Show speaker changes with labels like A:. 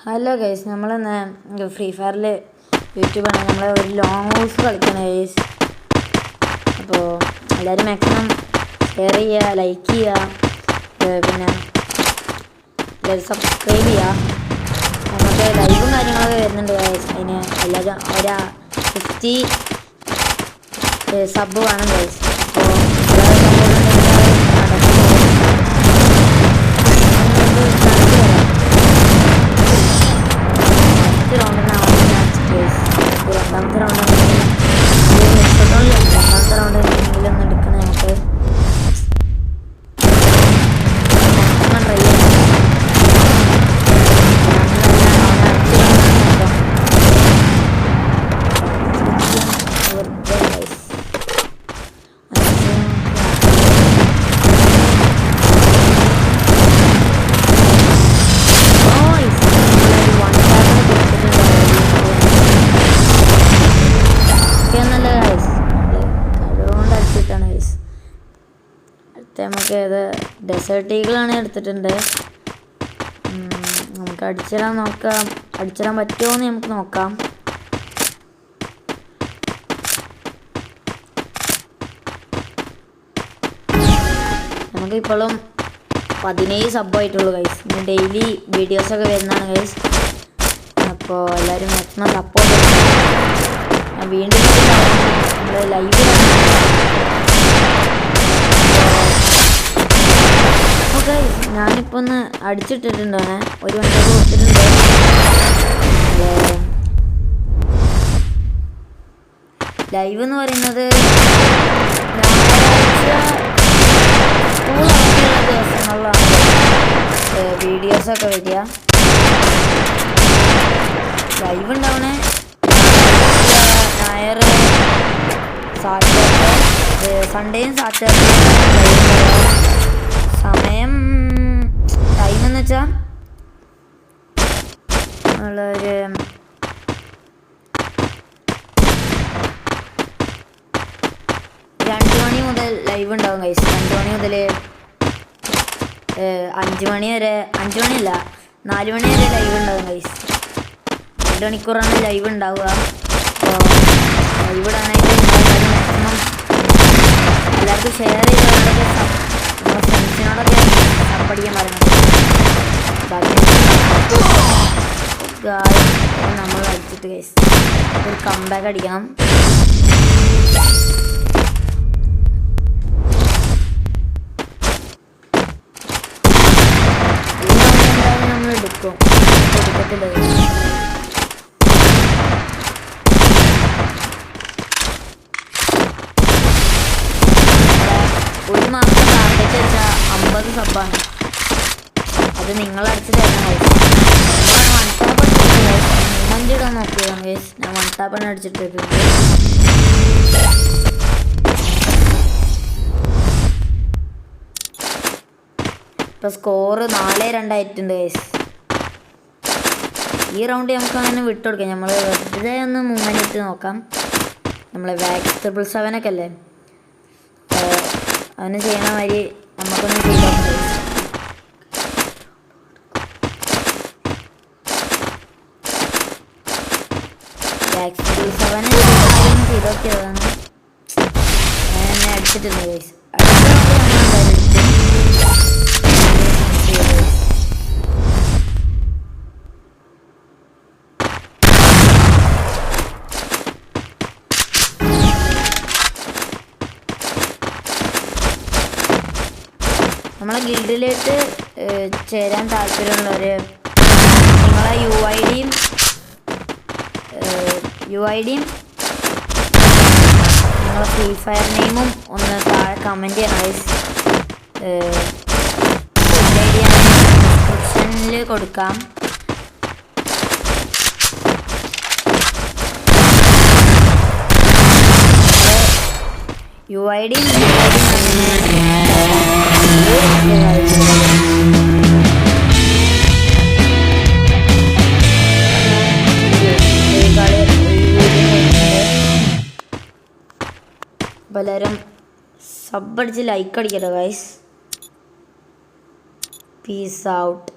A: Hello guys, നമ്മളിന്ന് free ഫയറിൽ യൂട്യൂബാണ് നമ്മൾ ഒരു ലോങ് ഹൗസ് കളിക്കണം ഗൈസ്. അപ്പോൾ എല്ലാവരും മാക്സിമം ഷെയർ ചെയ്യുക, ലൈക്ക് ചെയ്യുക, പിന്നെ എല്ലാവരും സബ്സ്ക്രൈബ് ചെയ്യുക. നമുക്ക് ലൈവും കാര്യങ്ങളൊക്കെ വരുന്നുണ്ട് ഗൈസ്. അതിന് എല്ലാവരും 50 സബ് വേണം ഗൈസ്. അപ്പോൾ രണ്ടാമത്തെ റൗണ്ട് എന്തെങ്കിലും ഒന്ന് എടുക്കണം. നമുക്ക് ട്രൈ ചെയ്യാം. നമുക്ക് ഇത് ഡെസേർട്ട് ഈഗിളാണ് എടുത്തിട്ടുണ്ട്. നമുക്ക് അടിച്ചിടാൻ നോക്കാം. അടിച്ചിടാൻ പറ്റുമോ എന്ന് നമുക്ക് നോക്കാം. നമുക്കിപ്പോഴും 17 സബ്ബായിട്ടുള്ളൂ ഗൈസ്. ഇനി ഡെയിലി വീഡിയോസൊക്കെ വരുന്നതാണ് ഗൈസ്. അപ്പോൾ എല്ലാവരും മാക്സിമം സപ്പോർട്ട് ചെയ്യണം. ഞാൻ വീണ്ടും നമ്മൾ ലൈവ് ഞാനിപ്പോൾ ഒന്ന് അടിച്ചിട്ടിട്ടുണ്ടാണ്. ഒരു മണിക്കൂർ കൊടുത്തിട്ടുണ്ട്. ലൈവ് എന്ന് പറയുന്നത് സ്കൂളൊക്കെയുള്ള ദിവസങ്ങളിലാണ് വീഡിയോസൊക്കെ വരിക. ലൈവ് ഉണ്ടാവണേ ഞായർ, സാറ്റർഡേ, സൺഡേയും സാറ്റർഡേയും. സമയം ടൈം എന്ന് വെച്ചാൽ നമ്മളൊരു 2 മണി മുതൽ ലൈവ് ഉണ്ടാവും ഗൈസ്. 2 മണി മുതൽ 5 മണി വരെ, 5 മണിയല്ല 4 മണി വരെ ലൈവ് ഉണ്ടാവും ഗൈസ്. 2 മണിക്കൂറാണ് ലൈവ് ഉണ്ടാവുക. അപ്പോൾ ലൈവ് ഇടാനായിട്ട് മാക്സിമം എല്ലാവർക്കും ഷെയർ ചെയ്തവരുടെ നമ്മുടെ ഫ്രണ്ട്സിനോടൊക്കെ പഠിക്കാൻ പറയുന്നത്. നമ്മൾ അടിച്ചിട്ട് ഗൈസ് ഒരു കംബാക്ക് അടിക്കണം. നമ്മൾ എടുക്കും, എടുക്കത്തില്ല. ഒരു മാസം ടാർഗറ്റ് വെച്ചാൽ 50 സബ്ബാണ്. അത് നിങ്ങൾ അടിച്ച് തരണം ഗൈസ്. വൺ ടാപ്പ് അടിച്ചിട്ട് ഗൈസ് 3-5 ഇടാൻ നോക്കിയതാണ് ഗൈസ്. ഞാൻ വൺ ടാപ്പാണ് അടിച്ചിട്ടുണ്ട്. ഇപ്പം സ്കോർ 4-2 ആയിട്ടുണ്ട് ഗൈസ്. ഈ റൗണ്ട് നമുക്ക് അങ്ങനെ വിട്ടുകൊടുക്കാം. നമ്മൾ വെറുതെ ഒന്ന് മൂവ്മെൻറ്റ് ഇട്ട് നോക്കാം. നമ്മളെ വാക്സ് 777 ഒക്കെ അല്ലേ, അവന് ചെയ്യണ മാതിരി നമുക്കൊന്ന് ചെയ്താൽ മതി. വാക്സ് 777 ചെയ്ത് നോക്കിയതാണ്. ഞാൻ എന്നെ അടിച്ചിട്ടുണ്ട് ഗൈസ്. നമ്മളെ ഗിൽഡിലേക്ക് ചേരാൻ താല്പര്യമുള്ളവർ നിങ്ങളെ യു ഐ ഡിയും നിങ്ങളെ ഫ്രീ ഫയർ നെയിമും ഒന്ന് താഴെ കമൻറ്റ് ചെയ്യണം ഗൈസ്. ഡിസ്ക്രിപ്ഷനിൽ കൊടുക്കാം. യു ഐ ഡിയും എല്ലാവരും സബ് അടിച്ച് ലൈക്ക് അടിക്കട്ടെ ഗൈസ്. Peace out.